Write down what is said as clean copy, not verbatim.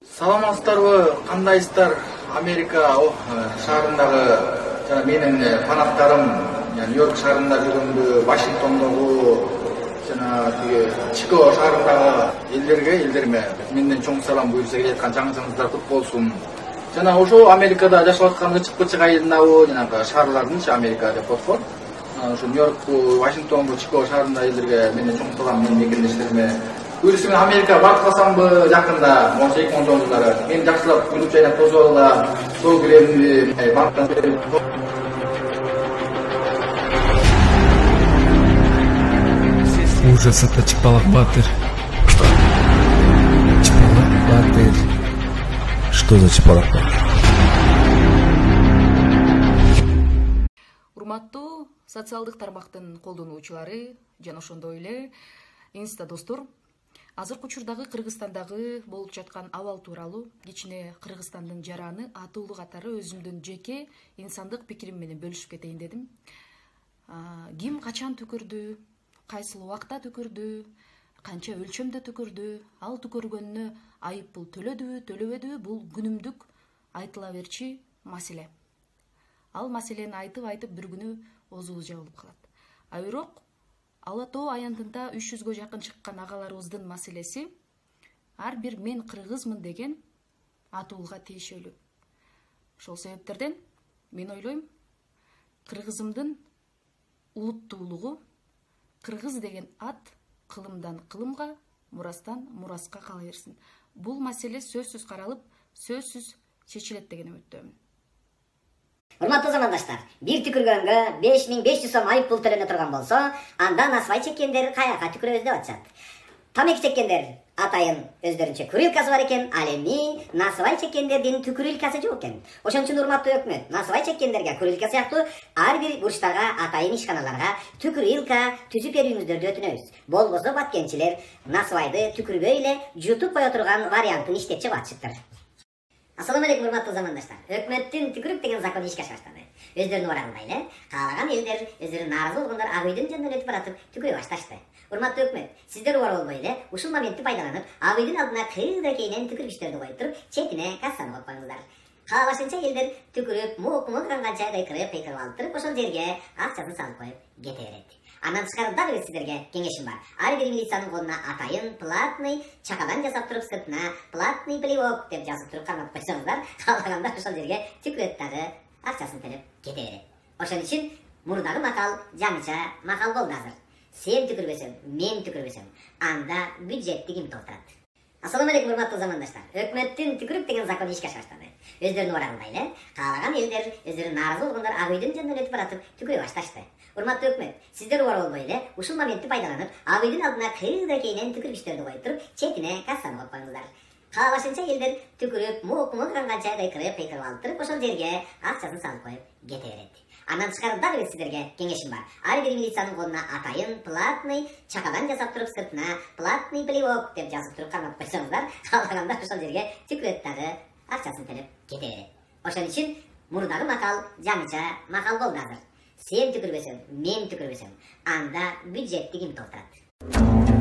Саламатсыздарбы, кандайсыздар? Америка шаарындагы жана менин фанаттарым, Нью-Йорк шаарында жүргөндө, Вашингтондогу жана тиги Чикаго шаарындагы элдериме менден чоң салам буюрса келаткан жаңы кут болсун. Жана ошо Америкада жашап аткан ычык-бычык айылындагы жанагы шаарлардынчы Америка деп коет. Ошо Нью-Йоркту, Вашингтонду, Чикаго шаарында элдерге менден чоң салам, менин мекендештериме. Буюрса мен Америкага барып калсамбы жакында, 2010 жылдары. Мени жакшылап күнүп жайнап тосуп алгыла, сол киремди, банктан Ужас, это Чапалак Батыр. Что? Чапалак Батыр. Что за Чапалак Батыр? Урматтуу социалдык тармактын колдонуучулары жана ошондой эле инста достор, азыркы учурдагы Кыргызстандагы болуп жаткан абал тууралуу кичине Кыргызстандын жараны атуулуу катары өзүмдүн жеке инсандык пикирим менен бөлүшүп кетейин дедим. Ким качан түкүрдү, кайсыл убакта түкүрдү, канча өлчөмдө түкүрдү, ал түкөргөнүнө айып пул төлөдүбү, төлөбөдүбү, бул күнүмдүк айтыла берчи маселе. Ал маселени айтып бир күнү озуу жабылып калат. А бирок Ала Тоо аянтында 300гө жакын чыккан агаларыбыздын маселеси ар бир мен кыргызмын деген атуулга тиешелүү. Ошол себептерден мен ойлойм, кыргызымдын улуттуулугу, кыргыз деген ат кылымдан кылымга, мурастан мураска кала берсин. Бул маселе сөзсүз каралып, сөзсүз чечилет деген үмүттөмүн. Урматтуу замандаштар, бир түкүргөнгө 5500 сом айып пул төлөнө турган болсо, анда насыбай чеккендер каяка түкүрөбүз деп атышат. Тамеки чеккендер атайын өздөрүнчө күрүлкасы бар экен, ал эми насыбай чеккендердин түкүрүлкасы жок экен. Ошон үчүн урматтуу өкмөт, насыбай чеккендерге күрүлка сыяктуу ар бир бурчтарга, атайын ишканаларга түкүрүлка түзүп берүүңүздөрдү өтүнөбүз. Болбосо баткенчилер насыбайды түкүрбөй эле жутуп кое турган вариантын иштеп чыгып атышыптыр. Ассаламу алейкум, урматтуу замандаштар. Өкмөттүн түкүрүк деген закону ишке ашып баштады. Өздөрүнүн убарагында эле каалаган элдер, өздөрү нааразы болгондор Ак үйдүн жанынан өтүп баратып түкүрө башташты. Урматтуу өкмөт, сиздер убар болбой эле ушул моментти пайдаланып, Ак үйдүн алдына кыйда-кейнен түкүргүчтөрдү коюп туруп, четине кассаны коюп коюңуздар. Каалашынча элдер түкүрүп, муукумуганганча кыйкырып алып туруп, ошол жерге акчасын салып коюп кете берет. Андан тышкары дагы бир сиздерге кеңешим бар. Ар бир милициянын колуна атайын платный чакадан жасап туруп сыртына платный плевок деп жазып туруп кармап койсоңуздар, каалаганда ошол жерге түкүрөт дагы акчасын төлөп кете берет. Ошон үчүн мурдагы макал жаңыча макал болду азыр. Сен түкүрбөсөң, мен түкүрбөсөм, анда бюджетти ким толтурат? Ассаламу алейкум, урматтуу замандаштар. Өкмөттүн түкүрүк деген закону ишке ашып баштады. Өздөрүнүн убарагында эле каалаган элдер, өздөрү нааразы болгондор Ак үйдүн жанынан өтүп баратып түкүрө башташты. Урматтуу өкмөт, сиздер убар болбой эле ушул моментти пайдаланып, Ак үйдүн алдына кыйда-кейнен түкүргүчтөрдү коюп туруп, четине кассаны коюп коюңуздар. Каалашынча элдер түкүрүп, муукумуганганча кыйкырып алып туруп, ошол жерге акчасын салып коюп кете берет. Андан тышкары дагы бир сиздерге кеңешим бар. Ар бир милициянын колуна атайын платный чакадан жасап туруп сыртына платный плевок деп жазып туруп кармап койсоңуздар, каалаганда ошол жерге түкүрөт дагы акчасын төлөп кете берет. Ошон үчүн мурдагы макал жаңыча макал болду азыр. Сен түкүрбөсөң, мен түкүрбөсөм, анда бюджетти ким толтурат?